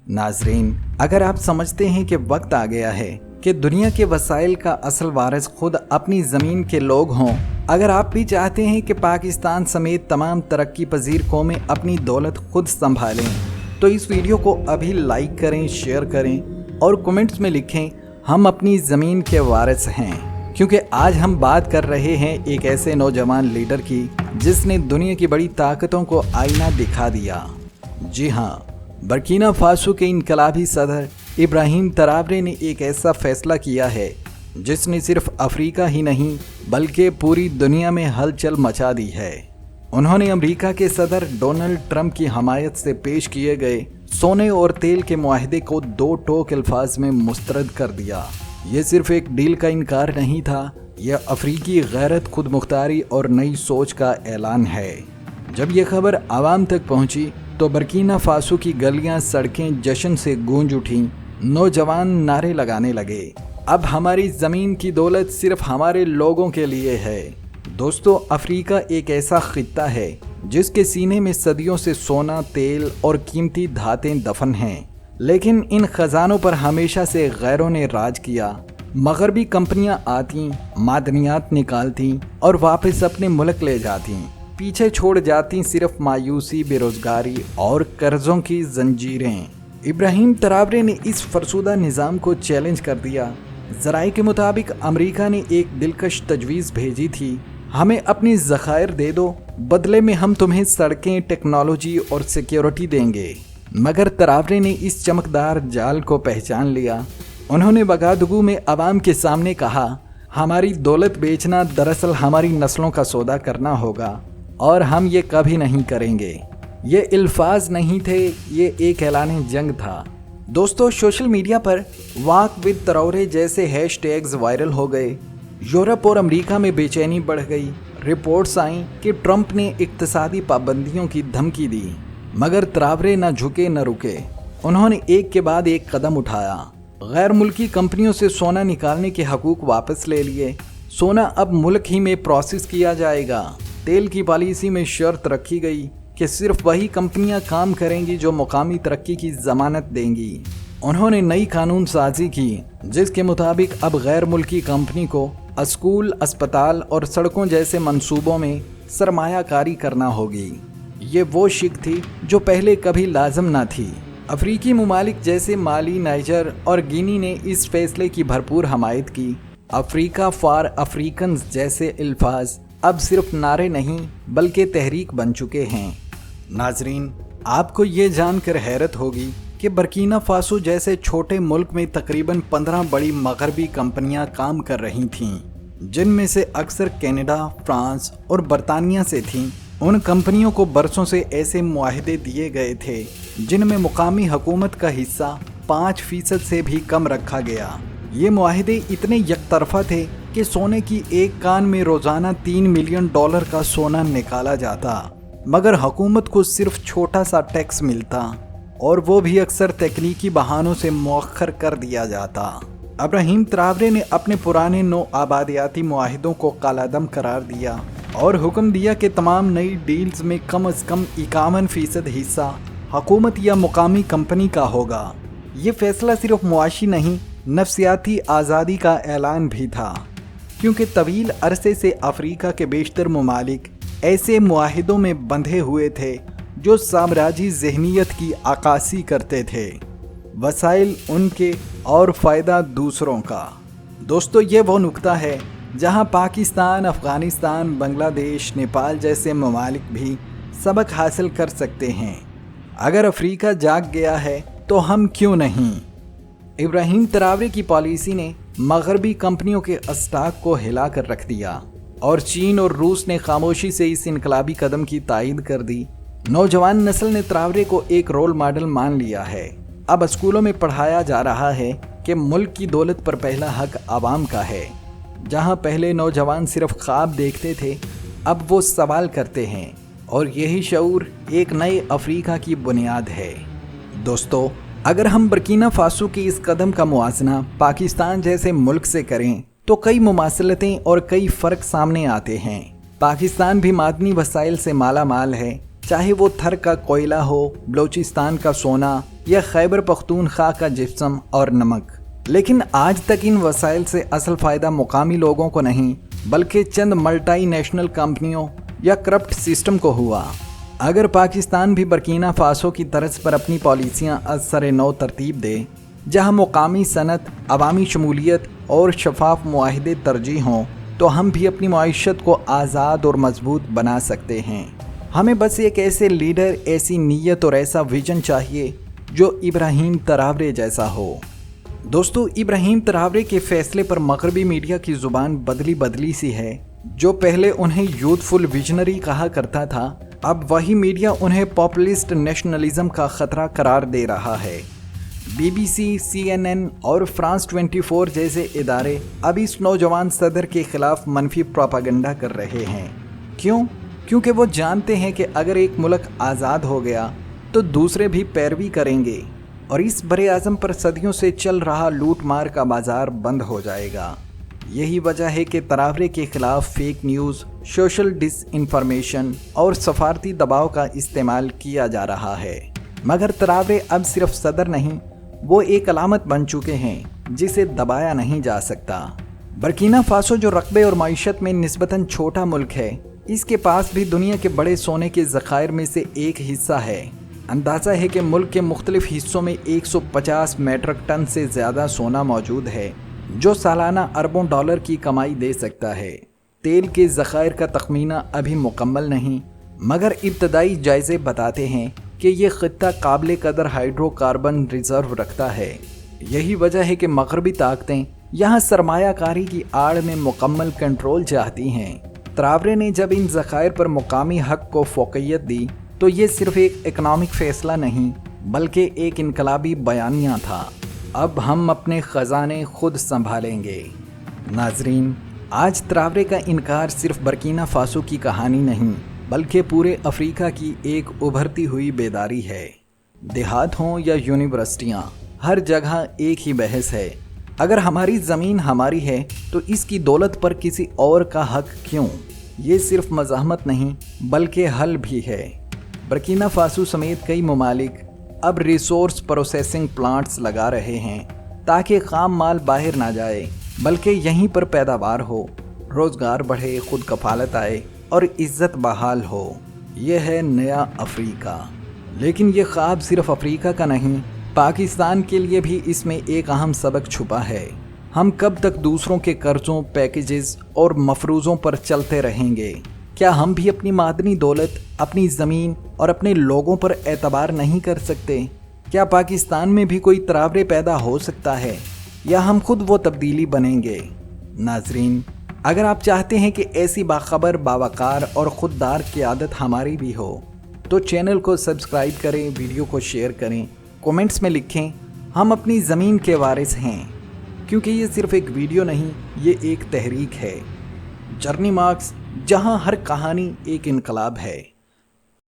नाजरीन, अगर आप समझते हैं कि वक्त आ गया है कि दुनिया के वसाइल का असल वारिस खुद अपनी ज़मीन के लोग हों, अगर आप भी चाहते हैं कि पाकिस्तान समेत तमाम तरक्की पजीर कौमें अपनी दौलत खुद संभालें, तो इस वीडियो को अभी लाइक करें, शेयर करें और कमेंट्स में लिखें हम अपनी ज़मीन के वारिस हैं। क्योंकि आज हम बात कर रहे हैं एक ऐसे नौजवान लीडर की जिसने दुनिया की बड़ी ताकतों को आईना दिखा दिया। जी हाँ, बर्किना फासो के इनकलाबी सदर इब्राहिम ट्राओरे ने एक ऐसा फैसला किया है जिसने सिर्फ अफ्रीका ही नहीं बल्कि पूरी दुनिया में हलचल मचा दी है। उन्होंने अमेरिका के सदर डोनाल्ड ट्रंप की हमायत से पेश किए गए सोने और तेल के मुआहदे को दो टोक अल्फाज में मुस्तरद कर दिया। ये सिर्फ एक डील का इनकार नहीं था, यह अफ्रीकी गैरत, खुद मुख्तारी और नई सोच का ऐलान है। जब यह खबर आवाम तक पहुंची तो बर्किना फासो की गलियां, सड़कें जश्न से गूंज उठीं। नौजवान नारे लगाने लगे, अब हमारी ज़मीन की दौलत सिर्फ हमारे लोगों के लिए है। दोस्तों, अफ्रीका एक ऐसा खित्ता है जिसके सीने में सदियों से सोना, तेल और कीमती धातें दफन हैं, लेकिन इन खजानों पर हमेशा से गैरों ने राज किया। मगरबी कंपनियां आती, मादनियात निकालती और वापस अपने मुल्क ले जाती, पीछे छोड़ जाती सिर्फ मायूसी, बेरोजगारी और कर्जों की जंजीरें। इब्राहिम ट्राओरे ने इस फरसुदा निज़ाम को चैलेंज कर दिया। ज़राए के मुताबिक अमेरिका ने एक दिलकश तजवीज़ भेजी थी, हमें अपनी ज़खायर दे दो, बदले में हम तुम्हें सड़कें, टेक्नोलॉजी और सिक्योरिटी देंगे। मगर ट्राओरे ने इस चमकदार जाल को पहचान लिया। उन्होंने वगादुगू में अवाम के सामने कहा, हमारी दौलत बेचना दरअसल हमारी नस्लों का सौदा करना होगा और हम ये कभी नहीं करेंगे। ये अल्फाज नहीं थे, ये एक ऐलान जंग था। दोस्तों, सोशल मीडिया पर वॉक विद ट्राओरे जैसे हैशटैग्स वायरल हो गए। यूरोप और अमेरिका में बेचैनी बढ़ गई। रिपोर्ट्स आईं कि ट्रंप ने इक्तसादी पाबंदियों की धमकी दी, मगर ट्राओरे न झुके न रुके। उन्होंने एक के बाद एक कदम उठाया। गैर मुल्की कंपनियों से सोना निकालने के हकूक वापस ले लिए। सोना अब मुल्क ही में प्रोसेस किया जाएगा। तेल की पॉलिसी में शर्त रखी गई कि सिर्फ वही कंपनियां काम करेंगी जो मुकामी तरक्की की जमानत देंगी। उन्होंने नई कानून साजी की जिसके मुताबिक अब गैर मुल्की कंपनी को स्कूल, अस्पताल और सड़कों जैसे मंसूबों में सरमायाकारी करना होगी। ये वो शिक थी जो पहले कभी लाजम न थी। अफ्रीकी ममालिक जैसे माली, नाइजर और गिनी ने इस फैसले की भरपूर हमायत की। अफ्रीका फॉर अफ्रीकन्स जैसे अल्फाज अब सिर्फ नारे नहीं बल्कि तहरीक बन चुके हैं। नाजरीन, आपको ये जानकर हैरत होगी कि बर्किना फासो जैसे छोटे मुल्क में तकरीबन 15 बड़ी मगरबी कंपनियां काम कर रही थीं, जिनमें से अक्सर कनाडा, फ्रांस और बरतानिया से थीं। उन कंपनियों को बरसों से ऐसे मुआहदे दिए गए थे जिनमें मुकामी हुकूमत का हिस्सा 5% से भी कम रखा गया। ये मुआहदे इतने यकतरफा थे कि सोने की एक कान में रोज़ाना $3 मिलियन का सोना निकाला जाता, मगर हुकूमत को सिर्फ छोटा सा टैक्स मिलता और वो भी अक्सर तकनीकी बहानों से मौखर कर दिया जाता। इब्राहिम ट्राओरे ने अपने पुराने नौ आबादियाती मुआहिदों को कालादम करार दिया और हुक्म दिया कि तमाम नई डील्स में कम से कम 51% हिस्सा हुकूमत या मुकामी कंपनी का होगा। ये फैसला सिर्फ मुआशी नहीं, नफ्सियाती आज़ादी का ऐलान भी था, क्योंकि तवील अरसे से अफ्रीका के बेशतर ममालिक ऐसे मुआहिदों में बंधे हुए थे जो साम्राज्यी ज़हनियत की अक्कासी करते थे, वसाइल उनके और फ़ायदा दूसरों का। दोस्तों, ये वो नुक्ता है जहां पाकिस्तान, अफ़गानिस्तान, बांग्लादेश, नेपाल जैसे ममालिक भी सबक हासिल कर सकते हैं। अगर अफ्रीका जाग गया है तो हम क्यों नहीं। इब्राहिम ट्राओरे की पॉलिसी ने मगरबी कंपनियों के स्टॉक को हिला कर रख दिया और चीन और रूस ने खामोशी से इस इनकलाबी कदम की तायद कर दी। नौजवान नस्ल ने ट्राओरे को एक रोल मॉडल मान लिया है। अब स्कूलों में पढ़ाया जा रहा है कि मुल्क की दौलत पर पहला हक आवाम का है। जहां पहले नौजवान सिर्फ ख्वाब देखते थे, अब वो सवाल करते हैं और यही शऊर एक नए अफ्रीका की बुनियाद है। दोस्तों, अगर हम बर्किना फासो के इस कदम का मुआजना पाकिस्तान जैसे मुल्क से करें तो कई मुमासलतें और कई फ़र्क सामने आते हैं। पाकिस्तान भी मादनी वसाइल से माला माल है, चाहे वो थर का कोयला हो, बलूचिस्तान का सोना یا خیبر پختونخوا کا جپسم اور نمک، لیکن آج تک ان وسائل سے اصل فائدہ مقامی لوگوں کو نہیں بلکہ چند ملٹی نیشنل کمپنیوں یا کرپٹ سسٹم کو ہوا۔ اگر پاکستان بھی برکینا فاسو کی طرز پر اپنی پالیسیاں از سر نو ترتیب دے، جہاں مقامی صنعت، عوامی شمولیت اور شفاف معاہدے ترجیح ہوں، تو ہم بھی اپنی معیشت کو آزاد اور مضبوط بنا سکتے ہیں۔ ہمیں بس ایک ایسے لیڈر، ایسی نیت اور ایسا ویژن چاہیے جو ابراہیم تراورے جیسا ہو۔ دوستو، ابراہیم تراورے کے فیصلے پر مغربی میڈیا کی زبان بدلی سی ہے۔ جو پہلے انہیں یوتھفل ویژنری کہا کرتا تھا، اب وہی میڈیا انہیں پاپولسٹ نیشنلزم کا خطرہ قرار دے رہا ہے۔ بی بی سی، CNN اور فرانس 24 جیسے ادارے اب اس نوجوان صدر کے خلاف منفی پروپیگنڈا کر رہے ہیں۔ کیوں؟ کیونکہ وہ جانتے ہیں کہ اگر ایک ملک آزاد ہو گیا تو دوسرے بھی پیروی کریں گے اور اس برے اعظم پر صدیوں سے چل رہا لوٹ مار کا بازار بند ہو جائے گا۔ یہی وجہ ہے کہ تراورے کے خلاف فیک نیوز، سوشل ڈس انفارمیشن اور سفارتی دباؤ کا استعمال کیا جا رہا ہے۔ مگر تراورے اب صرف صدر نہیں، وہ ایک علامت بن چکے ہیں جسے دبایا نہیں جا سکتا۔ برکینا فاسو جو رقبے اور معیشت میں نسبتاً چھوٹا ملک ہے، اس کے پاس بھی دنیا کے بڑے سونے کے ذخائر میں سے ایک حصہ ہے۔ اندازہ ہے کہ ملک کے مختلف حصوں میں 150 میٹرک ٹن سے زیادہ سونا موجود ہے، جو سالانہ اربوں ڈالر کی کمائی دے سکتا ہے۔ تیل کے ذخائر کا تخمینہ ابھی مکمل نہیں، مگر ابتدائی جائزے بتاتے ہیں کہ یہ خطہ قابل قدر ہائیڈرو کاربن ریزرو رکھتا ہے۔ یہی وجہ ہے کہ مغربی طاقتیں یہاں سرمایہ کاری کی آڑ میں مکمل کنٹرول چاہتی ہیں۔ تراورے نے جب ان ذخائر پر مقامی حق کو فوقیت دی تو یہ صرف ایک اکنامک فیصلہ نہیں بلکہ ایک انقلابی بیانیہ تھا۔ اب ہم اپنے خزانے خود سنبھالیں گے۔ ناظرین، آج تراورے کا انکار صرف برکینا فاسو کی کہانی نہیں بلکہ پورے افریقہ کی ایک ابھرتی ہوئی بیداری ہے۔ دیہات ہوں یا یونیورسٹیاں، ہر جگہ ایک ہی بحث ہے، اگر ہماری زمین ہماری ہے تو اس کی دولت پر کسی اور کا حق کیوں؟ یہ صرف مزاحمت نہیں بلکہ حل بھی ہے۔ برکینا فاسو سمیت کئی ممالک اب ریسورس پروسیسنگ پلانٹس لگا رہے ہیں تاکہ خام مال باہر نہ جائے بلکہ یہیں پر پیداوار ہو، روزگار بڑھے، خود کفالت آئے اور عزت بحال ہو۔ یہ ہے نیا افریقہ۔ لیکن یہ خواب صرف افریقہ کا نہیں، پاکستان کے لیے بھی اس میں ایک اہم سبق چھپا ہے۔ ہم کب تک دوسروں کے قرضوں، پیکیجز اور مفروضوں پر چلتے رہیں گے؟ کیا ہم بھی اپنی معدنی دولت، اپنی زمین اور اپنے لوگوں پر اعتبار نہیں کر سکتے؟ کیا پاکستان میں بھی کوئی تراورے پیدا ہو سکتا ہے یا ہم خود وہ تبدیلی بنیں گے؟ ناظرین، اگر آپ چاہتے ہیں کہ ایسی باخبر، باوقار اور خوددار قیادت ہماری بھی ہو تو چینل کو سبسکرائب کریں، ویڈیو کو شیئر کریں، کومنٹس میں لکھیں ہم اپنی زمین کے وارث ہیں، کیونکہ یہ صرف ایک ویڈیو نہیں، یہ ایک تحریک ہے۔ جرنی مارکس، جہاں ہر کہانی ایک انقلاب ہے۔